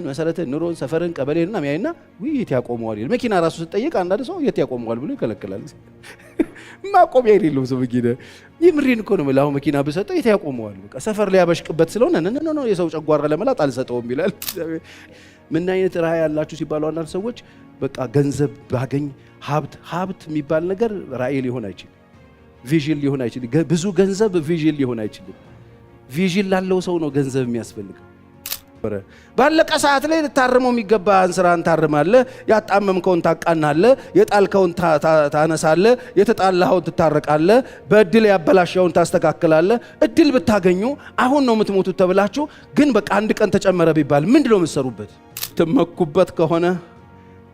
መሰረተ ኑሮን ሰፈርን ቀበሌንና ሚያይና ውይይት ያቆመዋል። መኪና ራሱ ሲጠይቅ አንዳንድ ሰው የት ያቆመዋል ብሎ ይከለክላል። ማቆሚያ የሌለው ሰው መኪና ይምሪን እኮ ነው ማለት አሁን መኪና በሰጠው የት ያቆመዋል? በቃ ሰፈር ላይ ያበሽቅበት ስለሆነ ነው የሰው ጨጓራ ለመላጥ አልሰጠውም ይላል። ምን አይነት ራዕይ ያላችሁ ሲባሉ አንዳንድ ሰዎች በቃ ገንዘብ ባገኝ ሀብት የሚባል ነገር ራዕይ ሊሆን አይችልም። ቪዥን ሊሆን አይችልም። ብዙ ገንዘብ ቪዥን ሊሆን አይችልም። ቪዥን ላለው ሰው ነው ገንዘብ የሚያስፈልገው። ባለቀ ሰዓት ላይ ልታርመው የሚገባህን ስራን ታርማለህ። ያጣመምከውን ታቃናለህ። የጣልከውን ታነሳለህ። የተጣላኸውን ትታረቃለህ። በእድል ያበላሸውን ታስተካክላለህ። እድል ብታገኙ አሁን ነው የምትሞቱት ተብላችሁ ግን በቃ አንድ ቀን ተጨመረ ቢባል ምንድነው የምትሰሩበት? ትመኩበት ከሆነ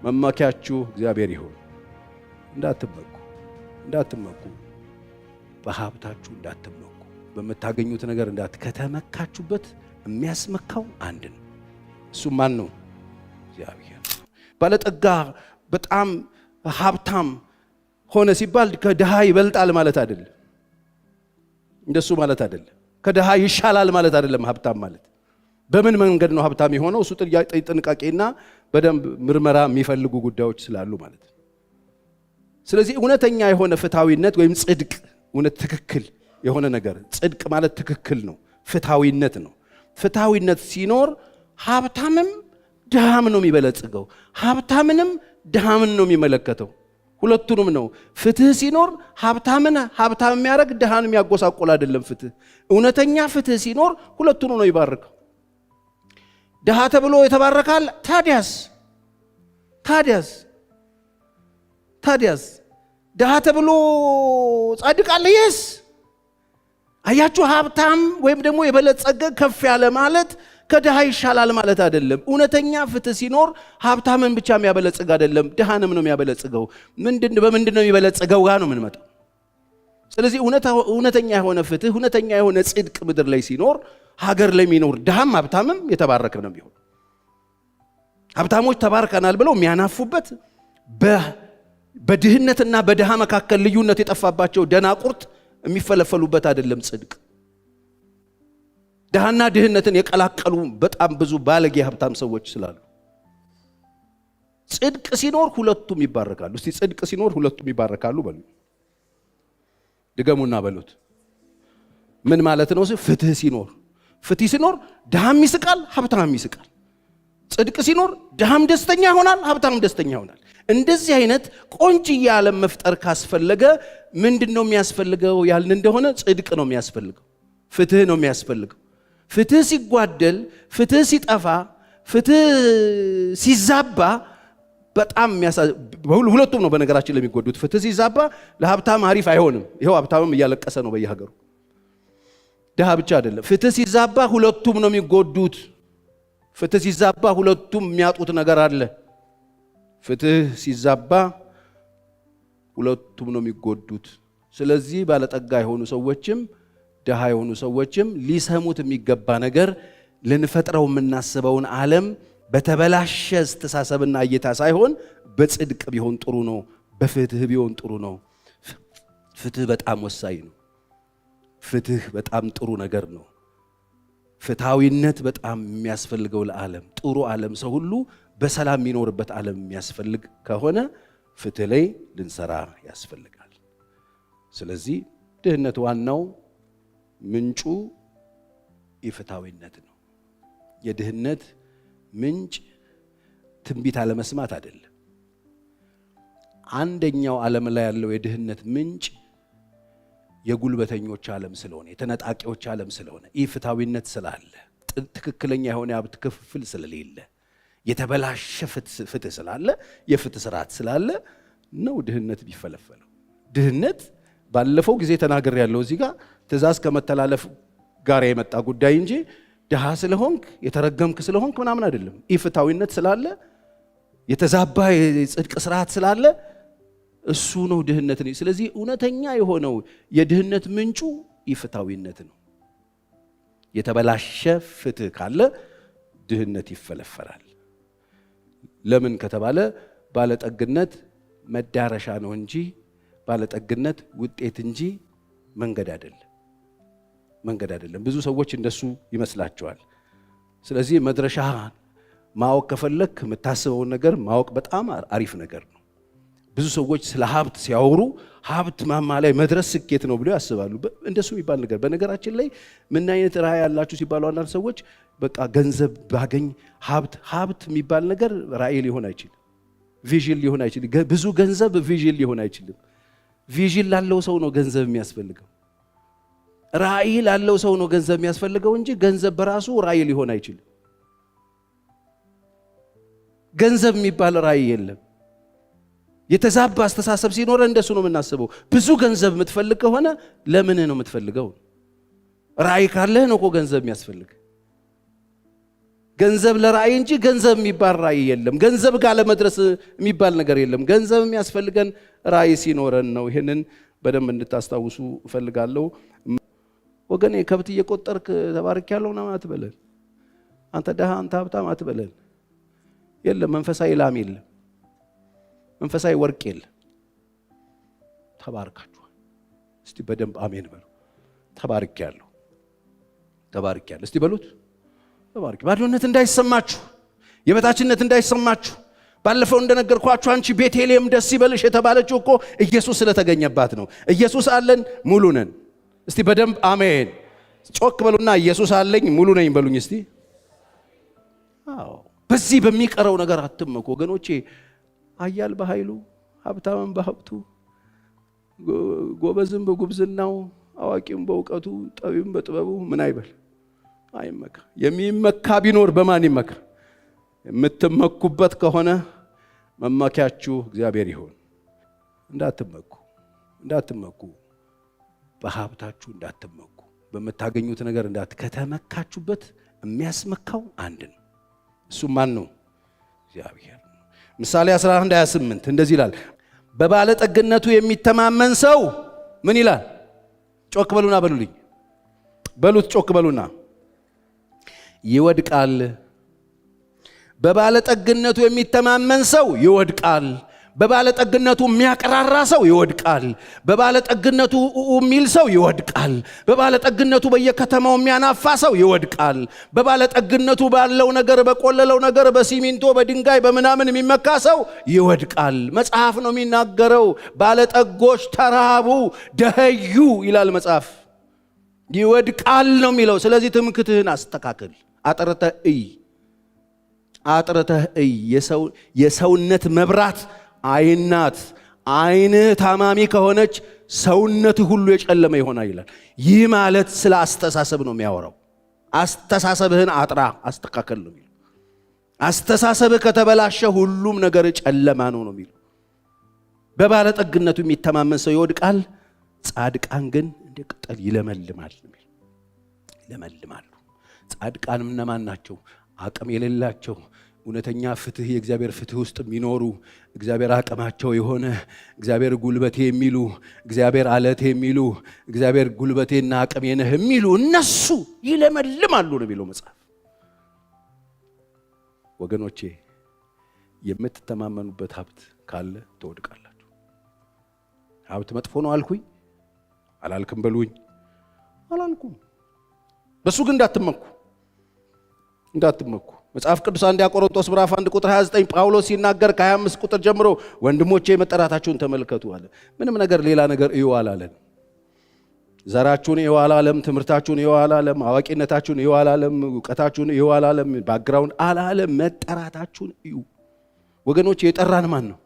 መመኪያችሁ እግዚአብሔር ይሁን። እንዳትመኩ በሀብታችሁ እንዳትመኩ፣ በመታገኙት ነገር ከተመካችሁበት የሚያስመካው አንድ ነው። እሱ ማን ነው? እግዚአብሔር። ባለጠጋ በጣም ሀብታም ሆነ ሲባል ከድሃ ይበልጣል ማለት አይደለም። እንደሱ ማለት አይደለም። ከድሃ ይሻላል ማለት አይደለም። ሀብታም ማለት በምን መንገድ ነው ሀብታም የሆነው? እሱ ጥንቃቄና በደንብ ምርመራ የሚፈልጉ ጉዳዮች ስላሉ ማለት ነው። ስለዚህ እውነተኛ የሆነ ፍትሃዊነት ወይም ጽድቅ፣ እውነት ትክክል የሆነ ነገር ጽድቅ ማለት ትክክል ነው፣ ፍትሃዊነት ነው። ፍትሃዊነት ሲኖር ሀብታምም ድሃም ነው የሚበለጽገው። ሀብታምንም ድሃምን ነው የሚመለከተው። ሁለቱንም ነው። ፍትህ ሲኖር ሀብታምን ሀብታም የሚያደርግ ድሃን የሚያጎሳቆል አይደለም። ፍትህ እውነተኛ ፍትህ ሲኖር ሁለቱንም ነው ይባርከው። ድሃ ተብሎ የተባረካል። ታዲያስ ድሃ ተብሎ ጻድቅ አለ? የስ አያችሁ፣ ሀብታም ወይም ደግሞ የበለጸገ ከፍ ያለ ማለት ከድሃ ይሻላል ማለት አይደለም። እውነተኛ ፍትህ ሲኖር ሀብታምን ብቻ የሚያበለጽግ አይደለም፣ ድሃንም ነው የሚያበለጽገው። በምንድን ነው የሚበለጽገው ጋር ነው የምንመጣው። ስለዚህ እውነተኛ የሆነ ፍትህ፣ እውነተኛ የሆነ ጽድቅ ምድር ላይ ሲኖር ሀገር ላይ የሚኖር ድሃም ሀብታምም የተባረከ ነው የሚሆን። ሀብታሞች ተባርከናል ብለው የሚያናፉበት፣ በድህነትና በድሃ መካከል ልዩነት የጠፋባቸው ደናቁርት የሚፈለፈሉበት አይደለም ጽድቅ። ድሃና ድህነትን የቀላቀሉ በጣም ብዙ ባለጌ ሀብታም ሰዎች ስላሉ ጽድቅ ሲኖር ሁለቱም ይባረካሉ። እስቲ ጽድቅ ሲኖር ሁለቱም ይባረካሉ በሉ። ድገሙና በሉት። ምን ማለት ነው? ፍትህ ሲኖር ድሃም ይስቃል፣ ሀብታም ይስቃል። ጽድቅ ሲኖር ድሃም ደስተኛ ይሆናል፣ ሀብታም ደስተኛ ይሆናል። እንደዚህ አይነት ቆንጆ ዓለም መፍጠር ካስፈለገ ምንድነው የሚያስፈልገው ያልን እንደሆነ ጽድቅ ነው የሚያስፈልገው፣ ፍትህ ነው የሚያስፈልገው። ፍትህ ሲጓደል፣ ፍትህ ሲጠፋ፣ ፍትህ ሲዛባ በጣም ሁለቱም ነው በነገራችን ለሚጎዱት። ፍትህ ሲዛባ ለሀብታም አሪፍ አይሆንም። ይሄው ሀብታምም እያለቀሰ ነው በየሀገሩ፣ ድሃ ብቻ አይደለም። ፍትህ ሲዛባ ሁለቱም ነው የሚጎዱት። ፍትህ ሲዛባ ሁለቱም የሚያጡት ነገር አለ። ፍትህ ሲዛባ ሁለቱም ነው የሚጎዱት። ስለዚህ ባለጠጋ የሆኑ ሰዎችም ድሃ የሆኑ ሰዎችም ሊሰሙት የሚገባ ነገር ልንፈጥረው የምናስበውን ዓለም በተበላሸ አስተሳሰብና እይታ ሳይሆን በጽድቅ ቢሆን ጥሩ ነው፣ በፍትህ ቢሆን ጥሩ ነው። ፍትህ በጣም ወሳኝ ነው። ፍትህ በጣም ጥሩ ነገር ነው። ፍትሃዊነት በጣም የሚያስፈልገው ለዓለም ጥሩ ዓለም፣ ሰው ሁሉ በሰላም የሚኖርበት ዓለም የሚያስፈልግ ከሆነ ፍትህ ላይ ልንሰራ ያስፈልጋል። ስለዚህ ድህነት ዋናው ምንጩ ኢፍትሃዊነት ነው። የድህነት ምንጭ ትንቢት አለመስማት አይደለም። አንደኛው ዓለም ላይ ያለው የድህነት ምንጭ የጉልበተኞች ዓለም ስለሆነ፣ የተነጣቂዎች ዓለም ስለሆነ፣ ኢፍትሃዊነት ስላለ፣ ትክክለኛ የሆነ ሀብት ክፍፍል ስለሌለ፣ የተበላሸ ፍትህ ስላለ፣ የፍትህ ስርዓት ስላለ ነው ድህነት ቢፈለፈለው። ድህነት ባለፈው ጊዜ ተናገር ያለው እዚህ ጋር ትእዛዝ ከመተላለፍ ጋር የመጣ ጉዳይ እንጂ ድሃ ስለሆንክ የተረገምክ ስለሆንክ ምናምን አይደለም። ኢፍትሃዊነት ስላለ፣ የተዛባ የጽድቅ ስርዓት ስላለ እሱ ነው ድህነት ነው። ስለዚህ እውነተኛ የሆነው የድህነት ምንጩ ኢፍትሃዊነት ነው። የተበላሸ ፍትህ ካለ ድህነት ይፈለፈላል። ለምን ከተባለ ባለጠግነት መዳረሻ ነው እንጂ ባለጠግነት ውጤት እንጂ መንገድ አይደለም። ብዙ ሰዎች እንደሱ ይመስላቸዋል። ስለዚህ ማወቅ ከፈለክ የምታስበውን ነገር ማወቅ በጣም አሪፍ ነገር ነው። ብዙ ሰዎች ስለ ሀብት ሲያወሩ ሀብት ማማ ላይ መድረስ ስኬት ነው ብለው ያስባሉ። እንደሱ የሚባል ነገር በነገራችን ላይ ምን አይነት ራዕይ ያላችሁ ሲባሉ አንዳንድ ሰዎች በቃ ገንዘብ ባገኝ ሀብት የሚባል ነገር ራዕይ ሊሆን አይችልም፣ ቪዥን ሊሆን አይችልም። ብዙ ገንዘብ ቪዥን ሊሆን አይችልም። ቪዥን ላለው ሰው ነው ገንዘብ የሚያስፈልገው። ራዕይ ላለው ሰው ነው ገንዘብ የሚያስፈልገው እንጂ ገንዘብ በራሱ ራዕይ ሊሆን አይችልም። ገንዘብ የሚባል ራዕይ የለም። የተዛባ አስተሳሰብ ሲኖር እንደሱ ነው የምናስበው። ብዙ ገንዘብ የምትፈልግ ከሆነ ለምን ነው የምትፈልገው? ራዕይ ካለህ ነው እኮ ገንዘብ የሚያስፈልግ። ገንዘብ ለራዕይ እንጂ ገንዘብ የሚባል ራዕይ የለም። ገንዘብ ጋር ለመድረስ የሚባል ነገር የለም። ገንዘብ የሚያስፈልገን ራዕይ ሲኖረን ነው። ይሄንን በደንብ እንድታስታውሱ እፈልጋለሁ። ወገኔ ከብት እየቆጠርክ ተባርኪያለሁ ና አትበለን። አንተ ደሃ አንተ ሀብታም አትበለን። የለም መንፈሳዊ ላም የለም፣ መንፈሳዊ ወርቅ የለም። ተባርካችኋል። እስቲ በደንብ አሜን በሉ። ተባርኪያለሁ፣ ተባርኪያለሁ። እስቲ በሉት ተባርኪ። ባዶነት እንዳይሰማችሁ፣ የበታችነት እንዳይሰማችሁ። ባለፈው እንደነገርኳችሁ አንቺ ቤተልሔም ደስ ይበልሽ የተባለችው እኮ ኢየሱስ ስለተገኘባት ነው። ኢየሱስ አለን፣ ሙሉ ነን። እስቲ በደንብ አሜን ጮክ በሉና ኢየሱስ አለኝ ሙሉ ነኝ በሉኝ እስቲ። አዎ በዚህ በሚቀረው ነገር አትመኩ ወገኖቼ። አያል በኃይሉ ሀብታም በሀብቱ ጎበዝም በጉብዝናው አዋቂም በእውቀቱ ጠቢብም በጥበቡ ምን አይበል አይመካ። የሚመካ ቢኖር በማን ይመካ? የምትመኩበት ከሆነ መመኪያችሁ እግዚአብሔር ይሁን። እንዳትመኩ በሀብታችሁ እንዳትመኩ፣ በመታገኙት ነገር ከተመካችሁበት የሚያስመካው አንድ ነው። እሱ ማን ነው? እግዚአብሔር። ምሳሌ 11:28 እንደዚህ ይላል፣ በባለጠግነቱ የሚተማመን ሰው ምን ይላል? ጮክ በሉና በሉልኝ፣ በሉት ጮክ በሉና ይወድቃል። በባለጠግነቱ የሚተማመን ሰው ይወድቃል። በባለጠግነቱ የሚያቀራራ ሰው ይወድቃል። በባለጠግነቱ የሚል ሰው ይወድቃል። በባለጠግነቱ በየከተማው የሚያናፋ ሰው ይወድቃል። በባለጠግነቱ ባለው ነገር፣ በቆለለው ነገር፣ በሲሚንቶ በድንጋይ በምናምን የሚመካ ሰው ይወድቃል። መጽሐፍ ነው የሚናገረው። ባለጠጎች ተራቡ ደኸዩ ይላል መጽሐፍ። ይወድቃል ነው የሚለው። ስለዚህ ትምክትህን አስተካክል። አጥርተህ እይ። የሰውነት መብራት አይናት። አይንህ ታማሚ ከሆነች ሰውነት ሁሉ የጨለመ ይሆናል ይላል። ይህ ማለት ስለ አስተሳሰብ ነው የሚያወራው። አስተሳሰብህን አስተካከል ነው የሚለው። አስተሳሰብህ ከተበላሸ ሁሉም ነገር ጨለማ ነው የሚለው። በባለጠግነቱ የሚተማመን ሰው ይወድቃል፣ ጻድቃን ግን እንደ ቅጠል ይለመልማል። ጻድቃንም እነማን ናቸው? አቅም የሌላቸው እውነተኛ ፍትህ የእግዚአብሔር ፍትህ ውስጥ የሚኖሩ እግዚአብሔር አቅማቸው የሆነ እግዚአብሔር ጉልበቴ የሚሉ እግዚአብሔር አለቴ የሚሉ እግዚአብሔር ጉልበቴና አቅሜ ነህ የሚሉ እነሱ ይለመልማሉ ነው የሚለው መጽሐፍ። ወገኖቼ የምትተማመኑበት ሀብት ካለ ትወድቃላችሁ። ሀብት መጥፎ ነው አልኩኝ አላልኩም? በሉኝ አላልኩም። በሱ ግን እንዳትመኩ መጽሐፍ ቅዱስ 1 ቆሮንቶስ ምዕራፍ 1 ቁጥር 29 ጳውሎስ ሲናገር ከ25 ቁጥር ጀምሮ ወንድሞቼ መጠራታችሁን ተመልከቱ አለ። ምንም ነገር ሌላ ነገር እዩ አላለም። ዘራችሁን እዩ አላለም። ትምህርታችሁን እዩ አላለም። አዋቂነታችሁን እዩ አላለም። ዕውቀታችሁን እዩ አላለም። ባክግራውንድ አላለም። መጠራታችሁን እዩ። ወገኖች የጠራን ማን ነው?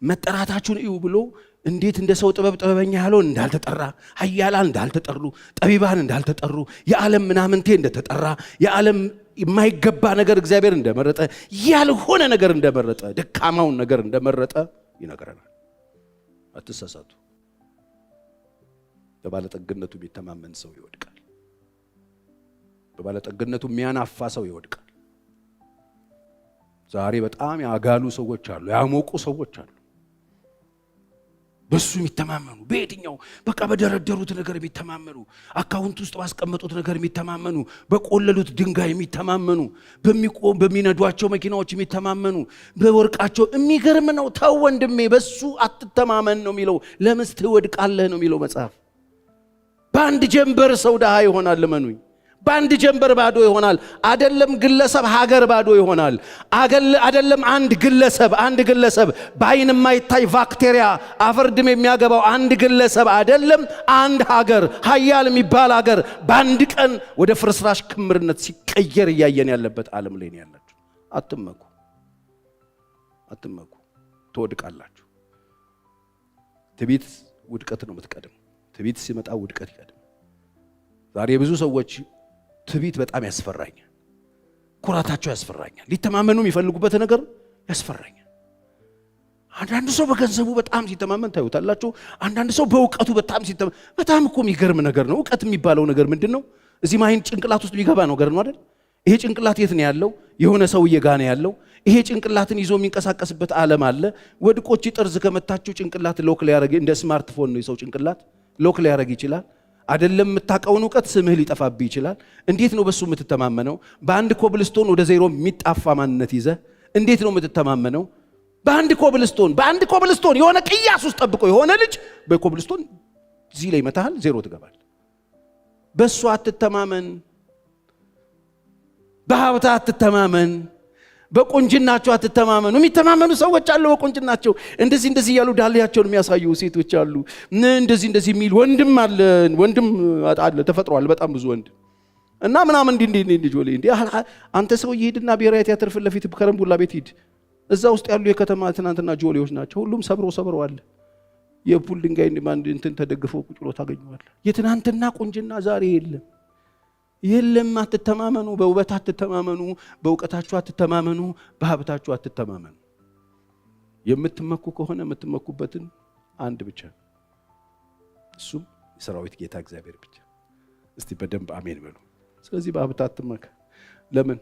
መጠራታችሁን እዩ ብሎ እንዴት እንደ ሰው ጥበበኛ ያለው እንዳልተጠራ፣ ኃያላን እንዳልተጠሩ፣ ጠቢባን እንዳልተጠሩ፣ የዓለም ምናምንቴ እንደተጠራ፣ የዓለም የማይገባ ነገር እግዚአብሔር እንደመረጠ፣ ያልሆነ ነገር እንደመረጠ፣ ደካማውን ነገር እንደመረጠ ይነግረናል። አትሳሳቱ። በባለጠግነቱ የሚተማመን ሰው ይወድቃል። በባለጠግነቱ የሚያናፋ ሰው ይወድቃል። ዛሬ በጣም ያጋሉ ሰዎች አሉ፣ ያሞቁ ሰዎች አሉ። በሱ የሚተማመኑ በየትኛው በቃ በደረደሩት ነገር የሚተማመኑ፣ አካውንት ውስጥ ባስቀመጡት ነገር የሚተማመኑ፣ በቆለሉት ድንጋይ የሚተማመኑ፣ በሚነዷቸው መኪናዎች የሚተማመኑ፣ በወርቃቸው። የሚገርም ነው። ተው ወንድሜ በሱ አትተማመን ነው የሚለው። ለምስ ትወድቃለህ ነው የሚለው መጽሐፍ። በአንድ ጀንበር ሰው ድሃ ይሆናል። ለመኑኝ፣ በአንድ ጀንበር ባዶ ይሆናል። አይደለም ግለሰብ ሀገር ባዶ ይሆናል። አይደለም አንድ ግለሰብ በአይን የማይታይ ባክቴሪያ አፈርድም የሚያገባው አንድ ግለሰብ አይደለም አንድ ሀገር ሀያል የሚባል ሀገር በአንድ ቀን ወደ ፍርስራሽ ክምርነት ሲቀየር እያየን ያለበት ዓለም ላይ ነው ያላችሁ። አትመኩ፣ ትወድቃላችሁ። ትዕቢት ውድቀት ነው የምትቀድም። ትዕቢት ሲመጣ ውድቀት ይቀድም። ዛሬ ብዙ ሰዎች ትዕቢት በጣም ያስፈራኛል። ኩራታቸው ያስፈራኛል። ሊተማመኑ የሚፈልጉበት ነገር ያስፈራኛል። አንዳንድ ሰው በገንዘቡ በጣም ሲተማመን ታዩታላችሁ። አንዳንድ ሰው በእውቀቱ በጣም ሲተማመን። በጣም እኮ የሚገርም ነገር ነው። እውቀት የሚባለው ነገር ምንድን ነው? እዚህ ማይን ጭንቅላት ውስጥ የሚገባ ነገር ነው አይደል? ይሄ ጭንቅላት የት ነው ያለው? የሆነ ሰውዬ ጋር ነው ያለው። ይሄ ጭንቅላትን ይዞ የሚንቀሳቀስበት ዓለም አለ። ወድቆች ጠርዝ ከመታችሁ ጭንቅላት ሎክ ሊያረግ እንደ ስማርትፎን ነው የሰው ጭንቅላት ሎክ ሊያረግ ይችላል። አይደለም የምታውቀውን እውቀት ስምህ ሊጠፋብህ ይችላል። እንዴት ነው በሱ የምትተማመነው? በአንድ ኮብልስቶን ወደ ዜሮ የሚጣፋ ማንነት ይዘህ እንዴት ነው የምትተማመነው? በአንድ ኮብልስቶን የሆነ ቅያስ ውስጥ ጠብቆ የሆነ ልጅ በኮብልስቶን እዚህ ላይ መታሃል፣ ዜሮ ትገባል። በሱ አትተማመን። በሀብታ አትተማመን። በቁንጅናቸው አትተማመኑ። የሚተማመኑ ሰዎች አሉ። በቁንጅናቸው እንደዚህ ያሉ ዳሌያቸውን የሚያሳዩ ሴቶች አሉ። እንደዚህ የሚል ወንድም አለ ተፈጥሯል። በጣም ብዙ ወንድ እና ምናምን እንዲ አንተ ሰው ይሄድና ብሔራዊ ቲያትር ፊት ለፊት ከረምቡላ ቤት ሂድ። እዛ ውስጥ ያሉ የከተማ ትናንትና ጆሌዎች ናቸው። ሁሉም ሰብረዋል። የፑል ድንጋይ እንትን ተደግፈው ቁጭ ብሎ ታገኘዋለህ። የትናንትና ቁንጅና ዛሬ የለም። አትተማመኑ። በውበት አትተማመኑ። በእውቀታችሁ አትተማመኑ። በሀብታችሁ አትተማመኑ። የምትመኩ ከሆነ የምትመኩበትን አንድ ብቻ፣ እሱም የሰራዊት ጌታ እግዚአብሔር ብቻ። እስቲ በደንብ አሜን በሉ። ስለዚህ በሀብት አትመካ። ለምን?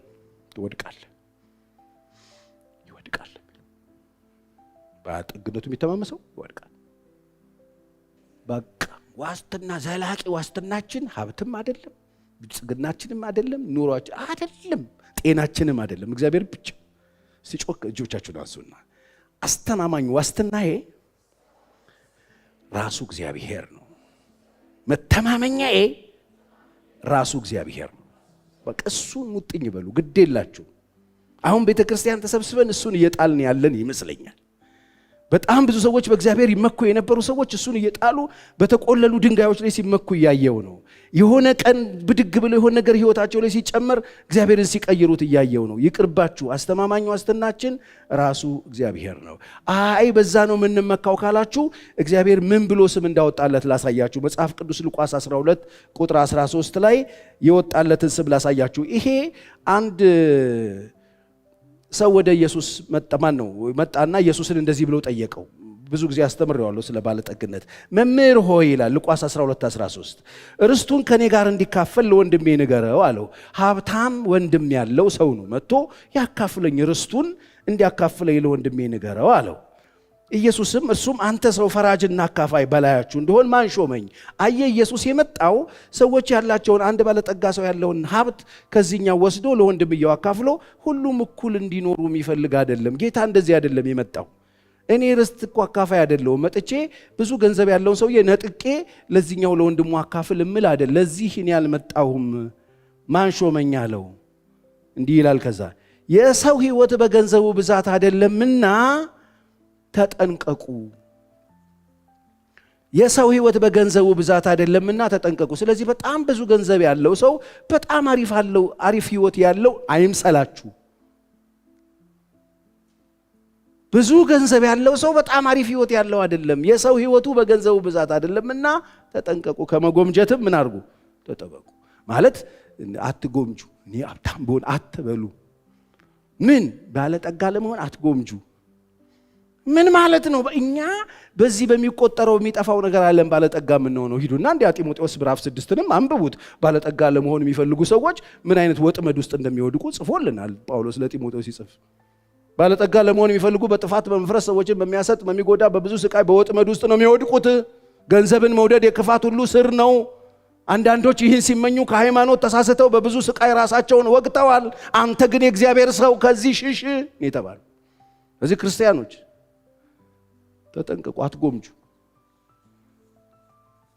ትወድቃለህ። በጠግነቱ የሚተማመሰው ይወድቃል። በቃ ዋስትና፣ ዘላቂ ዋስትናችን ሀብትም አይደለም፣ ብልጽግናችንም አይደለም፣ ኑሯችን አይደለም፣ ጤናችንም አይደለም፣ እግዚአብሔር ብቻ። ሲጮክ እጆቻችሁን አንሱና አስተማማኝ ዋስትናዬ ራሱ እግዚአብሔር ነው። መተማመኛዬ ራሱ እግዚአብሔር ነው። በቃ እሱን ሙጥኝ በሉ፣ ግድ የላችሁ። አሁን ቤተክርስቲያን ተሰብስበን እሱን እየጣልን ያለን ይመስለኛል። በጣም ብዙ ሰዎች በእግዚአብሔር ይመኩ የነበሩ ሰዎች እሱን እየጣሉ በተቆለሉ ድንጋዮች ላይ ሲመኩ እያየው ነው። የሆነ ቀን ብድግ ብለው የሆነ ነገር ህይወታቸው ላይ ሲጨመር እግዚአብሔርን ሲቀይሩት እያየው ነው። ይቅርባችሁ። አስተማማኝ ዋስትናችን ራሱ እግዚአብሔር ነው። አይ በዛ ነው የምንመካው ካላችሁ እግዚአብሔር ምን ብሎ ስም እንዳወጣለት ላሳያችሁ። መጽሐፍ ቅዱስ ሉቃስ 12 ቁጥር 13 ላይ የወጣለትን ስም ላሳያችሁ። ይሄ አንድ ሰው ወደ ኢየሱስ መጣና ኢየሱስን እንደዚህ ብሎ ጠየቀው። ብዙ ጊዜ አስተምሬዋለሁ ስለ ባለጠግነት። መምህር ሆይ ይላል ሉቃስ 12:13 ርስቱን ከኔ ጋር እንዲካፈል ለወንድሜ ንገረው አለው። ሀብታም ወንድም ያለው ሰው ነው። መጥቶ ያካፍለኝ፣ ርስቱን እንዲያካፍለኝ ለወንድሜ ንገረው አለው። ኢየሱስም እርሱም አንተ ሰው ፈራጅና አካፋይ በላያችሁ እንደሆን ማን ሾመኝ? አየ ኢየሱስ የመጣው ሰዎች ያላቸውን አንድ ባለጠጋ ሰው ያለውን ሀብት ከዚህኛው ወስዶ ለወንድምየው አካፍሎ ሁሉም እኩል እንዲኖሩ የሚፈልግ አይደለም። ጌታ እንደዚህ አይደለም የመጣው። እኔ ርስት እኮ አካፋይ አይደለሁም። መጥቼ ብዙ ገንዘብ ያለውን ሰውዬ ነጥቄ ለዚህኛው ለወንድሙ አካፍል እምል አይደል። ለዚህ እኔ አልመጣሁም። ማን ሾመኝ አለው። እንዲህ ይላል ከዛ የሰው ሕይወት በገንዘቡ ብዛት አይደለምና ተጠንቀቁ። የሰው ሕይወት በገንዘቡ ብዛት አይደለምና ተጠንቀቁ። ስለዚህ በጣም ብዙ ገንዘብ ያለው ሰው በጣም አሪፍ ሕይወት ያለው አይምሰላችሁ። ብዙ ገንዘብ ያለው ሰው በጣም አሪፍ ሕይወት ያለው አይደለም። የሰው ሕይወቱ በገንዘቡ ብዛት አይደለምና ተጠንቀቁ። ከመጎምጀትም ምን አድርጉ? ተጠበቁ። ማለት አትጎምጁ። እኔ ሀብታም ብሆን አትበሉ። ምን ባለጠጋ ለመሆን አትጎምጁ። ምን ማለት ነው? እኛ በዚህ በሚቆጠረው የሚጠፋው ነገር አለን ባለጠጋ የምንሆነው። ሂዱና እንደ ጢሞቴዎስ ምዕራፍ 6ንም አንብቡት። ባለጠጋ ለመሆን የሚፈልጉ ሰዎች ምን አይነት ወጥመድ ውስጥ እንደሚወድቁ ጽፎልናል ጳውሎስ ለጢሞቴዎስ ሲጽፍ። ባለጠጋ ለመሆን የሚፈልጉ በጥፋት በመፍረስ ሰዎችን በሚያሰጥ በሚጎዳ በብዙ ስቃይ በወጥመድ ውስጥ ነው የሚወድቁት። ገንዘብን መውደድ የክፋት ሁሉ ስር ነው። አንዳንዶች ይህን ሲመኙ ከሃይማኖት ተሳስተው በብዙ ስቃይ ራሳቸውን ወግተዋል። አንተ ግን የእግዚአብሔር ሰው ከዚህ ሽሽ የተባሉ እዚህ ክርስቲያኖች ተጠንቀቁ። አትጎምጁ።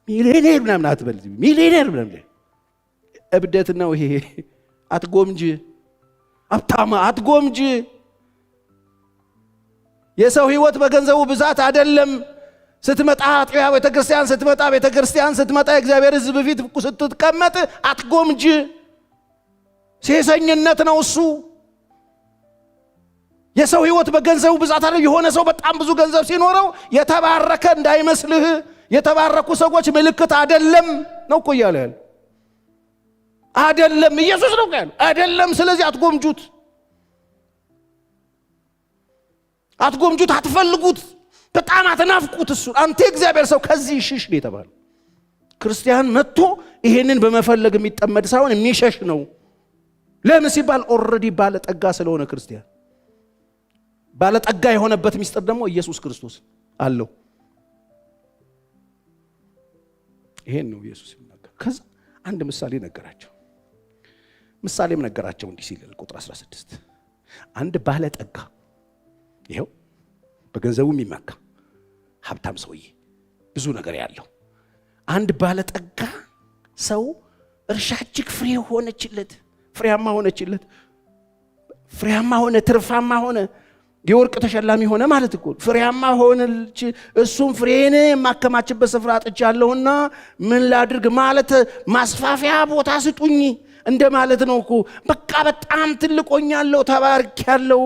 ሚሊዮኔር ምናምን አትበል። ሚሊዮኔር ምናምን እብደት ነው ይሄ። አትጎምጅ አብታማ አትጎምጅ። የሰው ህይወት በገንዘቡ ብዛት አይደለም። ስትመጣ አጥቢያ ቤተክርስቲያን ስትመጣ የእግዚአብሔር ሕዝብ ፊት ስትቀመጥ አትጎምጅ። ሴሰኝነት ነው እሱ። የሰው ህይወት በገንዘቡ ብዛት አይደለም። የሆነ ሰው በጣም ብዙ ገንዘብ ሲኖረው የተባረከ እንዳይመስልህ። የተባረኩ ሰዎች ምልክት አይደለም ነው እኮ እያለ ያለ አይደለም። ኢየሱስ ነው ያለው አይደለም። ስለዚህ አትጎምጁት፣ አትፈልጉት፣ በጣም አትናፍቁት እሱ። አንተ እግዚአብሔር ሰው ከዚህ ሽሽ ነው የተባለ። ክርስቲያን መጥቶ ይሄንን በመፈለግ የሚጠመድ ሳይሆን የሚሸሽ ነው። ለምን ሲባል ኦሬዲ ባለጠጋ ስለሆነ ክርስቲያን። ባለጠጋ የሆነበት ሚስጥር ደግሞ ኢየሱስ ክርስቶስ አለው። ይሄን ነው ኢየሱስ ይናገር። ከዛ አንድ ምሳሌ ነገራቸው። ምሳሌም ነገራቸው እንዲህ ሲል ቁጥር 16 አንድ ባለጠጋ ይሄው በገንዘቡ የሚመካ ሀብታም ሰውዬ ብዙ ነገር ያለው አንድ ባለጠጋ ሰው እርሻ እጅግ ፍሬያማ ሆነ፣ ትርፋማ ሆነ፣ የወርቅ ተሸላሚ ሆነ ማለት እኮ ፍሬያማ ሆነች። እሱም ፍሬን የማከማችበት ስፍራ አጥቻለሁና ምን ላድርግ ማለት ማስፋፊያ ቦታ ስጡኝ እንደ ማለት ነው እኮ። በቃ በጣም ትልቆኛለሁ ተባርኬያለሁ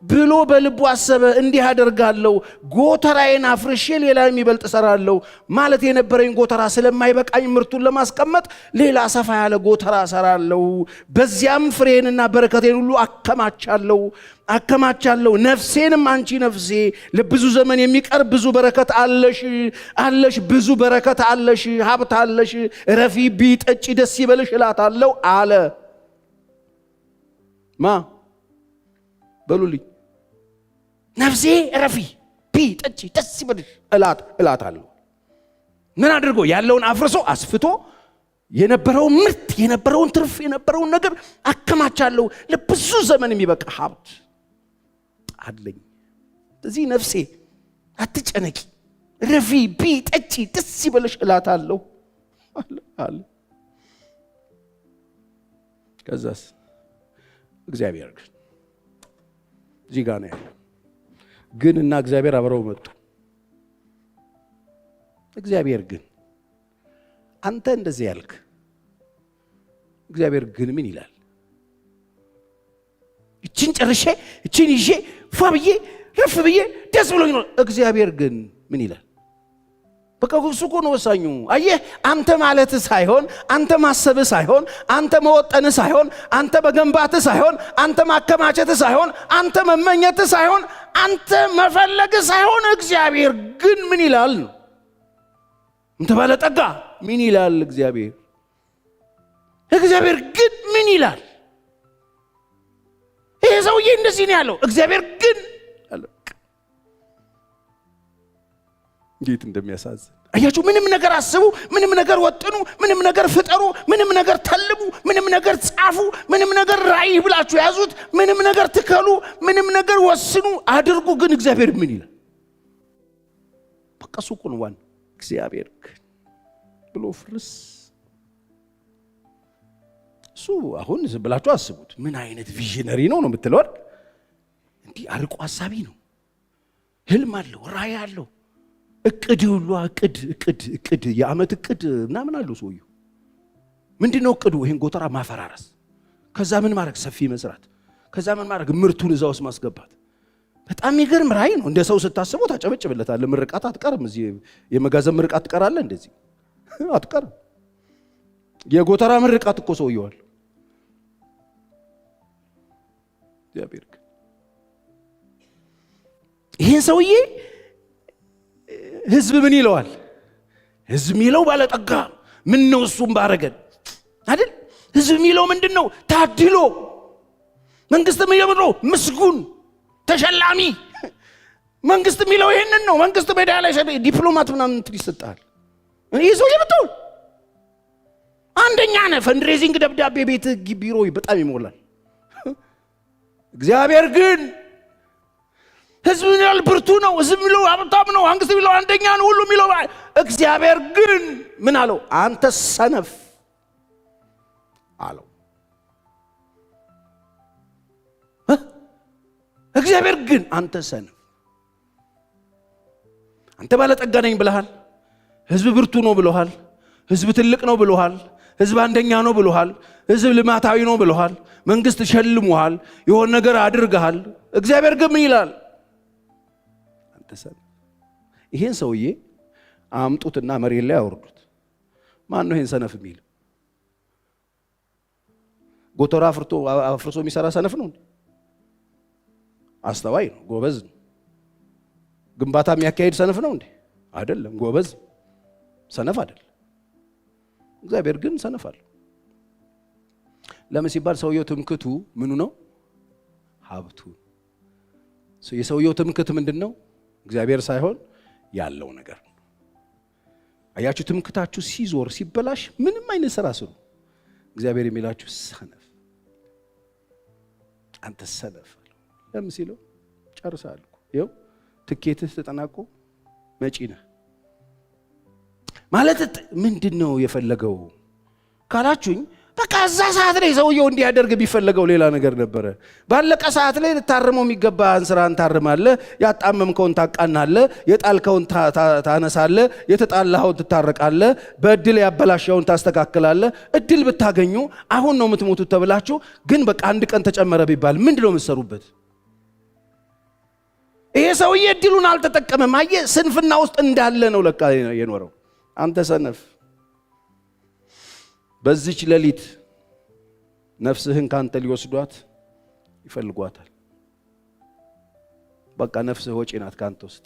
ብሎ በልቡ አሰበ። እንዲህ አደርጋለሁ፣ ጎተራዬን አፍርሼ ሌላ የሚበልጥ እሰራለሁ ማለት የነበረኝ ጎተራ ስለማይበቃኝ ምርቱን ለማስቀመጥ ሌላ ሰፋ ያለ ጎተራ እሰራለሁ። በዚያም ፍሬንና በረከቴን ሁሉ አከማቻለሁ። ነፍሴንም አንቺ ነፍሴ ለብዙ ዘመን የሚቀር ብዙ በረከት አለሽ፣ ብዙ በረከት አለሽ፣ ሀብት አለሽ፣ ረፊ ቢጠጪ ደስ ይበልሽ እላታለሁ አለ። በሉልኝ። ነፍሴ ረፊ ቢጠጪ ደስ ይበልሽ እላታለሁ። ምን አድርጎ? ያለውን አፍርሶ አስፍቶ የነበረውን ምርት፣ የነበረውን ትርፍ፣ የነበረውን ነገር አከማቻለሁ። ለብዙ ዘመን የሚበቃ ሀብት አለኝ። እዚህ ነፍሴ አትጨነቂ፣ ረፊ ቢጠጪ ደስ ይበልሽ እላታለሁ አለ። ከዛስ እግዚአብሔር ግን እዚህ ጋር ነው ያለው። ግን እና እግዚአብሔር አብረው መጡ። እግዚአብሔር ግን አንተ እንደዚህ ያልክ፣ እግዚአብሔር ግን ምን ይላል? እቺን ጨርሼ እቺን ይዤ ፏ ብዬ ረፍ ብዬ ደስ ብሎኝ ነው። እግዚአብሔር ግን ምን ይላል? በቃ እሱ እኮ ነው ወሳኙ። አየህ፣ አንተ ማለት ሳይሆን፣ አንተ ማሰብ ሳይሆን፣ አንተ መወጠን ሳይሆን፣ አንተ መገንባት ሳይሆን፣ አንተ ማከማቸት ሳይሆን፣ አንተ መመኘት ሳይሆን፣ አንተ መፈለግ ሳይሆን፣ እግዚአብሔር ግን ምን ይላል ነው። አንተ ባለጠጋ ምን ይላል እግዚአብሔር? እግዚአብሔር ግን ምን ይላል? ይሄ ሰውዬ እንደዚህ ነው ያለው። እግዚአብሔር ግን እንዴት እንደሚያሳዝን አያችሁ። ምንም ነገር አስቡ፣ ምንም ነገር ወጥኑ፣ ምንም ነገር ፍጠሩ፣ ምንም ነገር ተልሙ፣ ምንም ነገር ጻፉ፣ ምንም ነገር ራዕይ ብላችሁ ያዙት፣ ምንም ነገር ትከሉ፣ ምንም ነገር ወስኑ አድርጉ። ግን እግዚአብሔር ምን ይላል? በቃ እሱ እኮ ነው ዋናው። እግዚአብሔር ብሎ ፍርስ። እሱ አሁን ዝም ብላችሁ አስቡት። ምን አይነት ቪዥነሪ ነው የምትለው? እንዲህ አርቆ ሐሳቢ ነው። ህልም አለው፣ ራዕይ አለው፣ እቅድ ሁሉ እቅድ የዓመት እቅድ ምናምን አለው ሰውየው። ምንድነው እቅዱ? ይሄን ጎተራ ማፈራረስ፣ ከዛ ምን ማድረግ? ሰፊ መስራት፣ ከዛ ምን ማድረግ? ምርቱን እዛ ውስጥ ማስገባት። በጣም የሚገርም ራዕይ ነው። እንደ ሰው ስታስበው ታጨበጭብለታለህ። ምርቃት አትቀርም። እዚህ የመጋዘን ምርቃት ትቀራለህ? እንደዚህ አትቀርም። የጎተራ ምርቃት እኮ ሰውየዋል። እግዚአብሔር ይሄን ሰውዬ ህዝብ ምን ይለዋል? ህዝብ የሚለው ባለጠጋ ምን ነው እሱም ባረገን አይደል? ህዝብ የሚለው ምንድነው? ታድሎ። መንግስት የሚለው ምስጉን ተሸላሚ። መንግስት የሚለው ይሄንን ነው። መንግስት ሜዳ ላይ ዲፕሎማት ምናምን ይሰጣል። ይሄ ሰው የምትው አንደኛ ነህ። ፈንድሬዚንግ ደብዳቤ ቤት ቢሮ በጣም ይሞላል። እግዚአብሔር ግን ህዝብ የሚለው ብርቱ ነው። ህዝብ የሚለው ሀብታም ነው። መንግስት የሚለው አንደኛ ነው። ሁሉ የሚለው እግዚአብሔር ግን ምን አለው? አንተ ሰነፍ፣ አለው። እግዚአብሔር ግን አንተ ሰነፍ፣ አንተ ባለጠጋ ነኝ ብለሃል፣ ህዝብ ብርቱ ነው ብለሃል፣ ህዝብ ትልቅ ነው ብለሃል፣ ህዝብ አንደኛ ነው ብለሃል፣ ህዝብ ልማታዊ ነው ብለሃል፣ መንግስት ሸልሞሃል፣ የሆነ ነገር አድርገሃል። እግዚአብሔር ግን ምን ይላል? አንተ ሰነፍ። ይሄን ሰውዬ አምጡትና መሬት ላይ አውርዱት። ማን ነው ይሄን ሰነፍ የሚል? ጎተራ አፍርሶ የሚሰራ ሰነፍ ነው? አስተዋይ ነው፣ ጎበዝ ነው። ግንባታ የሚያካሄድ ሰነፍ ነው እንዴ? አይደለም፣ ጎበዝ ሰነፍ አይደለም። እግዚአብሔር ግን ሰነፍ አለ። ለምን ሲባል ሰውየው ትምክቱ ምኑ ነው? ሀብቱ። የሰውየው ትምክት ምንድነው? እግዚአብሔር ሳይሆን ያለው ነገር ነው። አያችሁ፣ ትምክታችሁ ሲዞር ሲበላሽ ምንም አይነት ስራ ስሩ፣ እግዚአብሔር የሚላችሁ ሰነፍ፣ አንተ ሰነፍ። ለምን ሲለው ጨርሳል እኮ ይኸው ትኬትህ ተጠናቆ መጪ ነህ ማለት ምንድነው የፈለገው ካላችሁኝ፣ በቃ እዛ ሰዓት ላይ ሰውየው እንዲያደርግ ቢፈልገው ሌላ ነገር ነበረ። ባለቀ ሰዓት ላይ ልታርመው የሚገባህን ስራን ታርማለህ፣ ያጣመምከውን ታቃናለህ፣ የጣልከውን ታነሳለህ፣ የተጣላኸውን ትታረቃለህ፣ በእድል ያበላሸውን ታስተካክላለህ። እድል ብታገኙ አሁን ነው የምትሞቱት ተብላችሁ ግን በቃ አንድ ቀን ተጨመረ ቢባል ምንድነው የምትሰሩበት? ይሄ ሰውዬ እድሉን አልተጠቀመም። አየህ፣ ስንፍና ውስጥ እንዳለ ነው ለካ የኖረው። አንተ ሰነፍ፣ በዚች ሌሊት ነፍስህን ካንተ ሊወስዷት ይፈልጓታል። በቃ ነፍስህ ወጪ ናት ካንተ ውስጥ።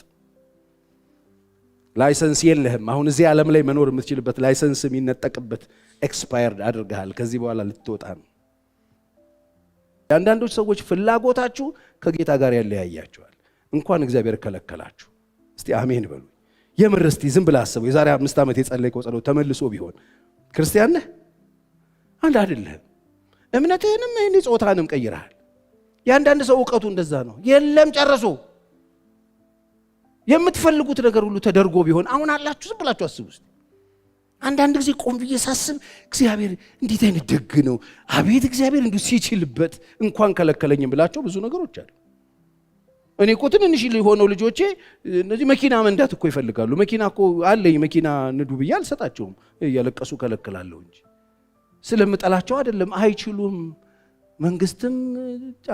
ላይሰንስ የለህም። አሁን እዚህ ዓለም ላይ መኖር የምትችልበት ላይሰንስ የሚነጠቅበት ኤክስፓየርድ አድርገሃል። ከዚህ በኋላ ልትወጣ ነው። አንዳንዶች ሰዎች ፍላጎታችሁ ከጌታ ጋር ያለያያቸዋል። እንኳን እግዚአብሔር ከለከላችሁ። እስቲ አሜን በሉ። የምር እስቲ ዝም ብለህ አስበው። የዛሬ 5 ዓመት የጸለይከው ጸሎት ተመልሶ ቢሆን ክርስቲያን ነህ? አንድ አይደለህም። እምነትህንም ጾታንም ቀይረሃል። የአንዳንድ ሰው ዕውቀቱ እንደዛ ነው። የለም ጨርሶ የምትፈልጉት ነገር ሁሉ ተደርጎ ቢሆን አሁን አላችሁ። ዝም ብላችሁ አስቡ እስቲ። አንዳንድ ጊዜ ቆም ብዬ ሳስብ እግዚአብሔር እንዴት አይነት ደግ ነው፣ አቤት እግዚአብሔር እንዲሁ ሲችልበት እንኳን ከለከለኝም ብላችሁ ብዙ ነገሮች አሉ። እኔ እኮ ትንንሽ ሆነው ልጆቼ እነዚህ መኪና መንዳት እኮ ይፈልጋሉ። መኪና እኮ አለኝ፣ መኪና ንዱ ብዬ አልሰጣቸውም፣ እያለቀሱ ከለከላለሁ እንጂ ስለምጠላቸው አይደለም። አይችሉም። መንግስትም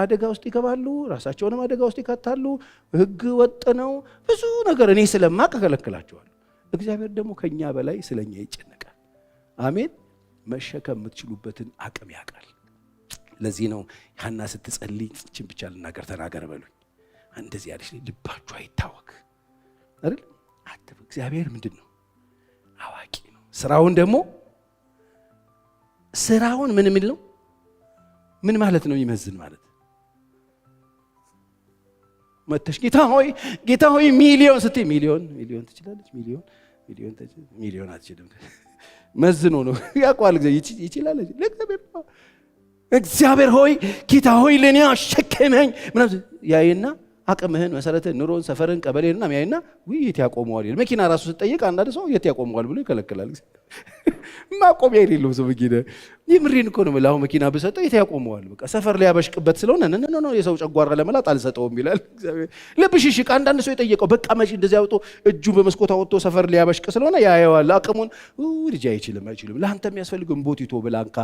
አደጋ ውስጥ ይገባሉ፣ ራሳቸውንም አደጋ ውስጥ ይከታሉ። ህግ ወጥ ነው፣ ብዙ ነገር እኔ ስለማቅ ከለከላቸዋለሁ። እግዚአብሔር ደግሞ ከኛ በላይ ስለኛ ይጨነቃል። አሜን። መሸከም የምትችሉበትን አቅም ያውቃል። ለዚህ ነው ሐና ስትጸልይ እችን ብቻ ልናገር ተናገር በሉኝ። እንደዚህ ያለሽ ልባችሁ አይታወክ አይደል? አትበ እግዚአብሔር ምንድነው? አዋቂ ነው። ስራውን ምን የሚል ነው? ምን ማለት ነው? ይመዝን ማለት መተሽ ጌታ ሆይ ሚሊዮን ስትይ ሚሊዮን ትችላለች፣ ሚሊዮን አትችልም። መዝኖ ነው ያቋል። ይችላል እግዚአብሔር ሆይ ጌታ ሆይ ለኔ አሸከመኝ ምናምን ያይና አቅምህን መሰረትህን ኑሮን ሰፈርን ቀበሌንና ሚያይና የት ያቆመዋል? መኪና ራሱ ስትጠይቅ አንዳንድ ሰው የት ያቆመዋል ብሎ ይከለክላል። ማቆሚያ የሌለው ሰው መኪና ይምሪን እኮ ነው የምላው። መኪና ብሰጠው የት ያቆመዋል? በቃ ሰፈር ላይ ያበሽቅበት ስለሆነ ነው የሰው ጨጓራ ለመላጥ አልሰጠውም ይላል እግዚአብሔር። ልብሽሽቅ አንዳንድ ሰው የጠየቀው በቃ መጪ እንደዚህ አውጦ እጁ በመስኮት አውጥቶ ሰፈር ላይ ያበሽቅ ስለሆነ ያየዋል አቅሙን። ልጅ አይችልም። ለአንተ የሚያስፈልገው ቦቲቶ ብላንካ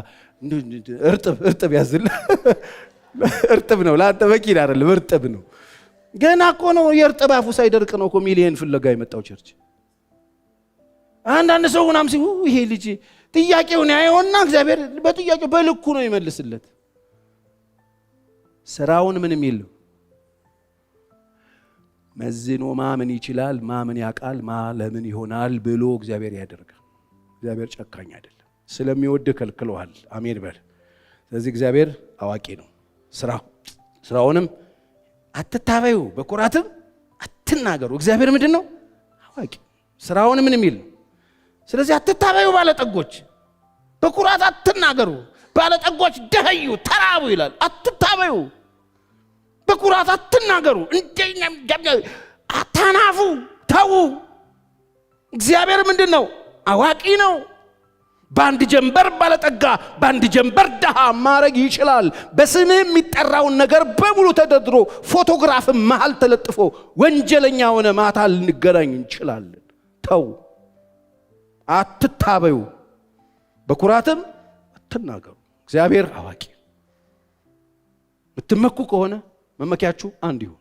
እርጥብ ያዝል። እርጥብ ነው ለአንተ መኪና አይደለም፣ እርጥብ ነው። ገና እኮ ነው የእርጥብ አፉ ሳይደርቅ ነው እኮ ሚሊየን ፍለጋ የመጣው ቸርች። አንዳንድ ሰው ምናምን ሲሉ ይሄ ልጅ ጥያቄውን ያየውና እግዚአብሔር በጥያቄው በልኩ ነው ይመልስለት። ስራውን ምን የሚል ነው? መዝኖ ማምን ይችላል፣ ማምን ያውቃል፣ ለምን ይሆናል ብሎ እግዚአብሔር ያደርጋል። እግዚአብሔር ጨካኝ አይደለም። ስለሚወድ ከልክለዋል። አሜን በል። ስለዚህ እግዚአብሔር አዋቂ ነው። ስራውንም አትታበዩ፣ በኩራትም አትናገሩ። እግዚአብሔር ምንድን ነው? አዋቂ። ስራውን ምን የሚል ነው? ስለዚህ አትታበዩ ባለጠጎች፣ በኩራት አትናገሩ። ባለጠጎች ደህዩ፣ ተራቡ ይላል። አትታበዩ፣ በኩራት አትናገሩ፣ አታናፉ፣ ተዉ። እግዚአብሔር ምንድን ነው? አዋቂ ነው። በአንድ ጀንበር ባለጠጋ በአንድ ጀንበር ደሃ ማረግ ይችላል። በስምህ የሚጠራውን ነገር በሙሉ ተደርድሮ ፎቶግራፍ መሃል ተለጥፎ ወንጀለኛ ሆነ ማታ ልንገናኝ እንችላለን። ተው፣ አትታበዩ፣ በኩራትም አትናገሩ። እግዚአብሔር አዋቂ። ብትመኩ ከሆነ መመኪያችሁ አንድ ይሁን።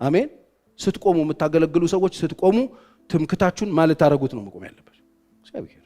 አሜን። ስትቆሙ የምታገለግሉ ሰዎች ስትቆሙ ትምክታችሁን ማለት ታረጉት ነው መቆም ያለበት። እግዚአብሔር